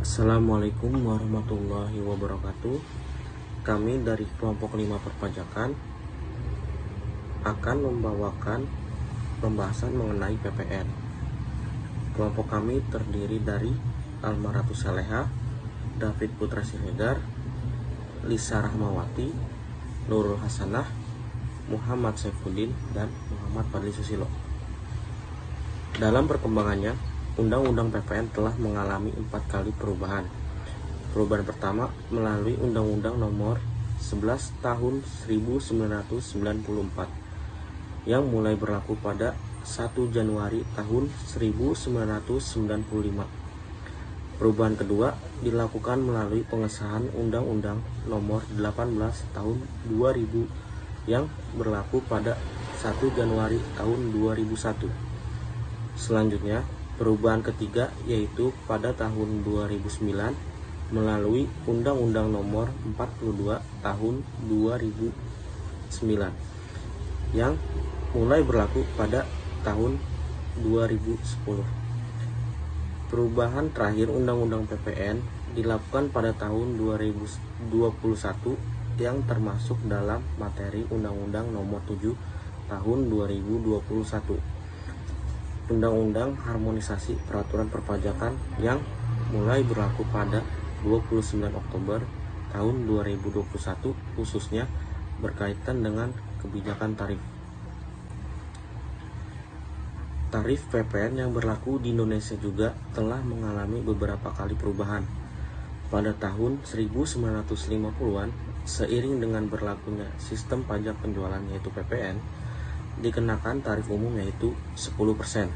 Assalamualaikum warahmatullahi wabarakatuh. Kami dari kelompok 5 perpajakan akan membawakan pembahasan mengenai PPN. Kelompok kami terdiri dari Almaratu Saleha, David Putra Siregar, Lisa Rahmawati, Nurul Hasanah, Muhammad Saifuddin, dan Muhammad Fadli Susilo. Dalam perkembangannya, Undang-Undang PPN telah mengalami 4 kali perubahan. Perubahan pertama melalui Undang-Undang Nomor 11 Tahun 1994 yang mulai berlaku pada 1 Januari tahun 1995. Perubahan kedua dilakukan melalui pengesahan Undang-Undang Nomor 18 Tahun 2000 yang berlaku pada 1 Januari tahun 2001. Selanjutnya, perubahan ketiga yaitu pada tahun 2009 melalui Undang-Undang Nomor 42 Tahun 2009 yang mulai berlaku pada tahun 2010. Perubahan terakhir Undang-Undang PPN dilakukan pada tahun 2021 yang termasuk dalam materi Undang-Undang Nomor 7 Tahun 2021. Undang-Undang Harmonisasi Peraturan Perpajakan yang mulai berlaku pada 29 Oktober tahun 2021 khususnya berkaitan dengan kebijakan tarif. Tarif PPN yang berlaku di Indonesia juga telah mengalami beberapa kali perubahan. Pada tahun 1950-an, seiring dengan berlakunya sistem pajak penjualan yaitu PPN, dikenakan tarif umum yaitu 10%.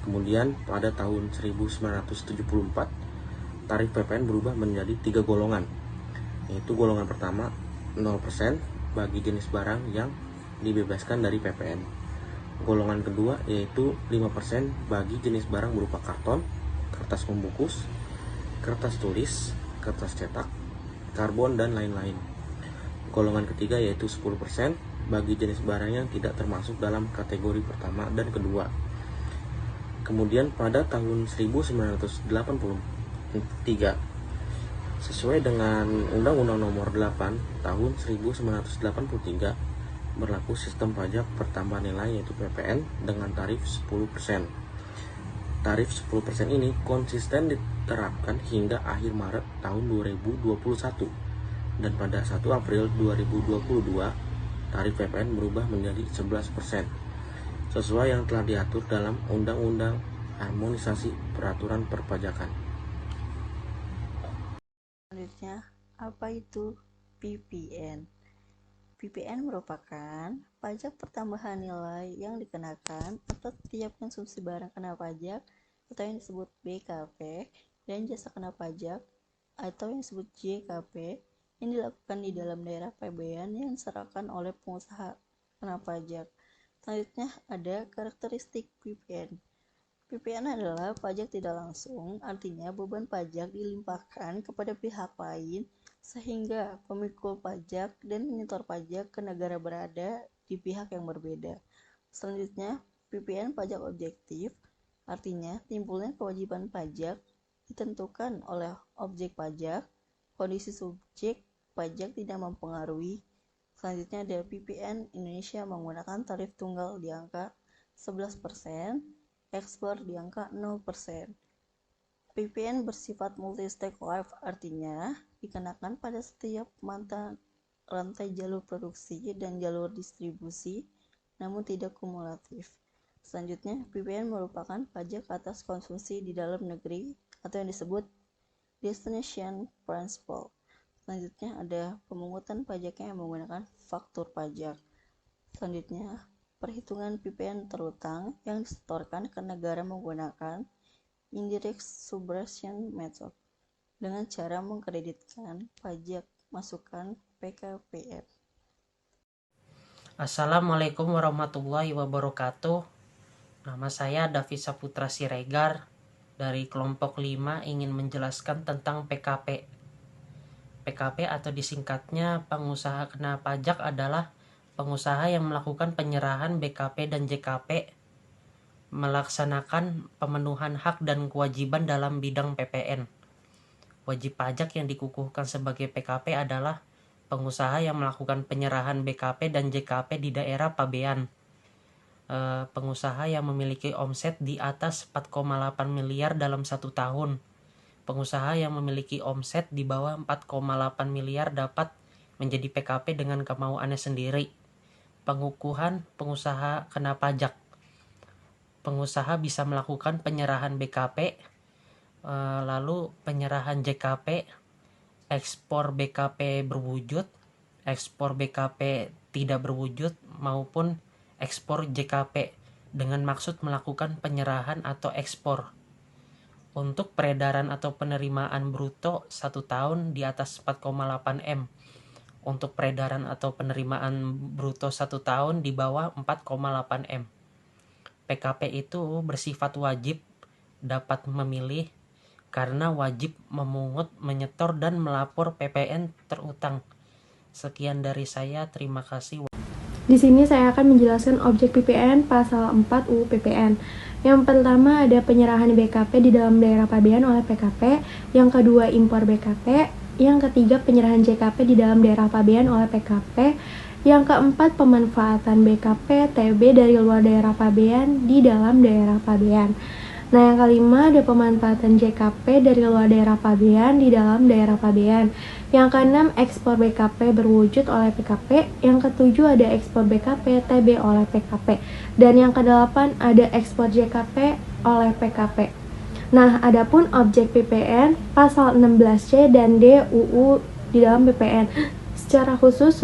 Kemudian pada tahun 1974, tarif PPN berubah menjadi 3 golongan, yaitu golongan pertama 0% bagi jenis barang yang dibebaskan dari PPN. Golongan kedua yaitu 5% bagi jenis barang berupa karton, kertas membungkus, kertas tulis, kertas cetak, karbon, dan lain-lain. Golongan ketiga yaitu 10% bagi jenis barang yang tidak termasuk dalam kategori pertama dan kedua. Kemudian pada tahun 1983, sesuai dengan Undang-Undang Nomor 8 Tahun 1983, berlaku sistem pajak pertambahan nilai yaitu PPN dengan tarif 10%. Tarif 10% ini konsisten diterapkan hingga akhir Maret tahun 2021, dan pada 1 April 2022 tarif PPN berubah menjadi 11%, sesuai yang telah diatur dalam Undang-Undang Harmonisasi Peraturan Perpajakan. Selanjutnya, apa itu PPN? PPN merupakan pajak pertambahan nilai yang dikenakan atas setiap konsumsi barang kena pajak atau yang disebut BKP dan jasa kena pajak atau yang disebut JKP yang dilakukan di dalam daerah PBN yang diserahkan oleh pengusaha kena pajak. Selanjutnya ada karakteristik PPN. PPN adalah pajak tidak langsung, artinya beban pajak dilimpahkan kepada pihak lain sehingga pemikul pajak dan menyetor pajak ke negara berada di pihak yang berbeda. Selanjutnya, PPN pajak objektif, artinya timbulnya kewajiban pajak ditentukan oleh objek pajak, kondisi subjek pajak tidak mempengaruhi. Selanjutnya ada PPN Indonesia menggunakan tarif tunggal di angka 11%, ekspor di angka 0%. PPN bersifat multi-step life, artinya dikenakan pada setiap mata rantai jalur produksi dan jalur distribusi, namun tidak kumulatif. Selanjutnya, PPN merupakan pajak atas konsumsi di dalam negeri atau yang disebut destination principle. Selanjutnya ada pemungutan pajaknya yang menggunakan faktur pajak. Selanjutnya, perhitungan PPN terutang yang disetorkan ke negara menggunakan indirect subtraction method dengan cara mengkreditkan pajak masukan PKPR. Assalamualaikum warahmatullahi wabarakatuh. Nama saya David Saputra Siregar dari kelompok 5 ingin menjelaskan tentang PKP. PKP atau disingkatnya pengusaha kena pajak adalah pengusaha yang melakukan penyerahan BKP dan JKP, melaksanakan pemenuhan hak dan kewajiban dalam bidang PPN. Wajib pajak yang dikukuhkan sebagai PKP adalah pengusaha yang melakukan penyerahan BKP dan JKP di daerah pabean. Pengusaha yang memiliki omset di atas 4,8 miliar dalam 1 tahun. Pengusaha yang memiliki omset di bawah 4,8 miliar dapat menjadi PKP dengan kemauannya sendiri. Pengukuhan pengusaha kena pajak. Pengusaha bisa melakukan penyerahan BKP, lalu penyerahan JKP, ekspor BKP berwujud, ekspor BKP tidak berwujud, maupun ekspor JKP dengan maksud melakukan penyerahan atau ekspor. Untuk peredaran atau penerimaan bruto 1 tahun di atas 4,8 M. Untuk peredaran atau penerimaan bruto 1 tahun di bawah 4,8 M. PKP itu bersifat wajib, dapat memilih, karena wajib memungut, menyetor, dan melapor PPN terutang. Sekian dari saya, terima kasih. Di sini saya akan menjelaskan objek PPN pasal 4 UU PPN. Yang pertama ada penyerahan BKP di dalam daerah pabean oleh PKP, yang kedua impor BKP, yang ketiga penyerahan JKP di dalam daerah pabean oleh PKP, yang keempat pemanfaatan BKP TB dari luar daerah pabean di dalam daerah pabean. Nah, yang kelima ada pemanfaatan JKP dari luar daerah pabean di dalam daerah pabean. Yang keenam ekspor BKP berwujud oleh PKP. Yang ketujuh ada ekspor BKP TB oleh PKP. Dan yang kedelapan ada ekspor JKP oleh PKP. Nah, adapun objek PPN pasal 16C dan D UU di dalam PPN. Secara khusus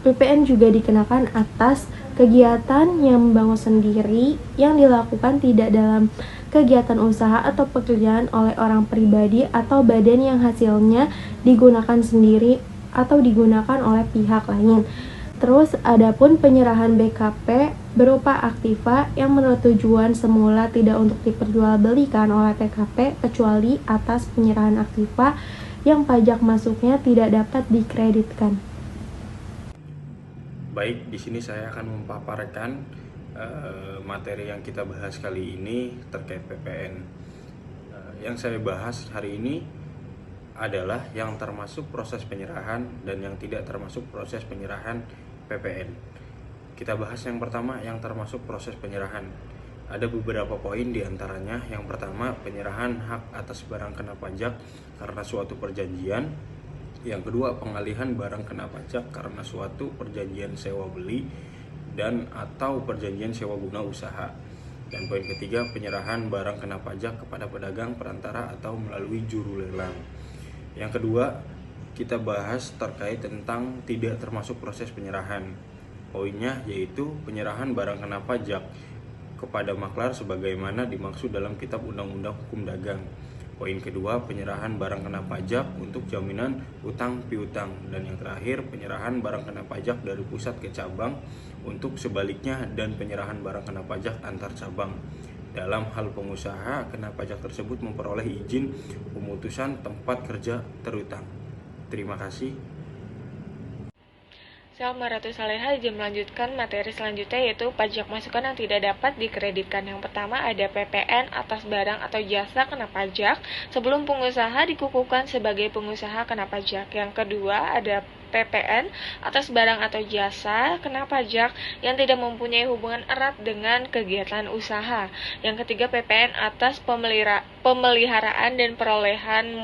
PPN juga dikenakan atas kegiatan yang membangun sendiri yang dilakukan tidak dalam kegiatan usaha atau pekerjaan oleh orang pribadi atau badan yang hasilnya digunakan sendiri atau digunakan oleh pihak lain. Terus adapun penyerahan BKP berupa aktiva yang menurut tujuan semula tidak untuk diperjualbelikan oleh PKP kecuali atas penyerahan aktiva yang pajak masuknya tidak dapat dikreditkan. Baik, di sini saya akan memaparkan materi yang kita bahas kali ini terkait PPN. Yang saya bahas hari ini adalah yang termasuk proses penyerahan dan yang tidak termasuk proses penyerahan PPN. Kita bahas yang pertama, yang termasuk proses penyerahan. Ada beberapa poin diantaranya. Yang pertama, penyerahan hak atas barang kena pajak karena suatu perjanjian. Yang kedua, pengalihan barang kena pajak karena suatu perjanjian sewa beli dan atau perjanjian sewa guna usaha. Dan poin ketiga, penyerahan barang kena pajak kepada pedagang, perantara atau melalui juru lelang. Yang kedua, kita bahas terkait tentang tidak termasuk proses penyerahan. Poinnya yaitu penyerahan barang kena pajak kepada maklar sebagaimana dimaksud dalam Kitab Undang-Undang Hukum Dagang. Poin kedua, penyerahan barang kena pajak untuk jaminan utang piutang. Dan yang terakhir, penyerahan barang kena pajak dari pusat ke cabang untuk sebaliknya, dan penyerahan barang kena pajak antar cabang. Dalam hal pengusaha, kena pajak tersebut memperoleh izin pemutusan tempat kerja terutang. Terima kasih. Saya Maratu Saleha izin melanjutkan materi selanjutnya, yaitu pajak masukan yang tidak dapat dikreditkan. Yang pertama ada PPN atas barang atau jasa kena pajak sebelum pengusaha dikukuhkan sebagai pengusaha kena pajak. Yang kedua ada PPN atas barang atau jasa kena pajak yang tidak mempunyai hubungan erat dengan kegiatan usaha. Yang ketiga PPN atas pemeliharaan dan perolehan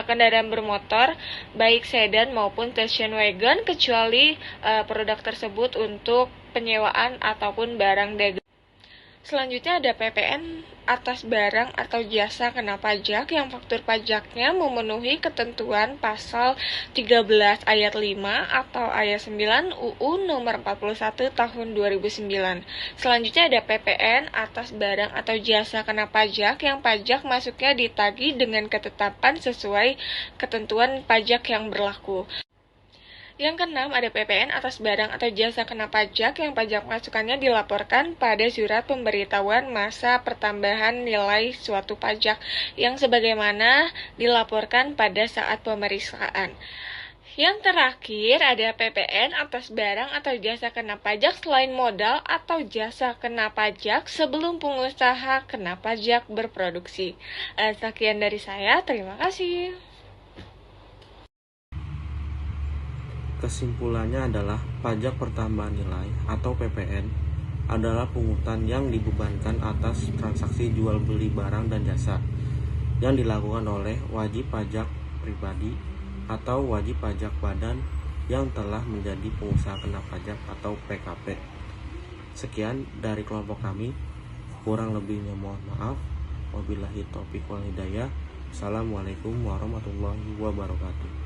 kendaraan bermotor baik sedan maupun station wagon kecuali produk tersebut untuk penyewaan ataupun barang dagang. Selanjutnya ada PPN atas barang atau jasa kena pajak yang faktur pajaknya memenuhi ketentuan pasal 13 ayat 5 atau ayat 9 UU nomor 41 tahun 2009. Selanjutnya ada PPN atas barang atau jasa kena pajak yang pajak masuknya ditagih dengan ketetapan sesuai ketentuan pajak yang berlaku. Yang keenam ada PPN atas barang atau jasa kena pajak yang pajak masukannya dilaporkan pada surat pemberitahuan masa pertambahan nilai suatu pajak yang sebagaimana dilaporkan pada saat pemeriksaan. Yang terakhir ada PPN atas barang atau jasa kena pajak selain modal atau jasa kena pajak sebelum pengusaha kena pajak berproduksi. Sekian dari saya, terima kasih. Kesimpulannya adalah pajak pertambahan nilai atau PPN adalah pungutan yang dibebankan atas transaksi jual beli barang dan jasa yang dilakukan oleh wajib pajak pribadi atau wajib pajak badan yang telah menjadi pengusaha kena pajak atau PKP. Sekian dari kelompok kami, kurang lebihnya mohon maaf. Wabillahi taufiq wal hidayah. Assalamualaikum warahmatullahi wabarakatuh.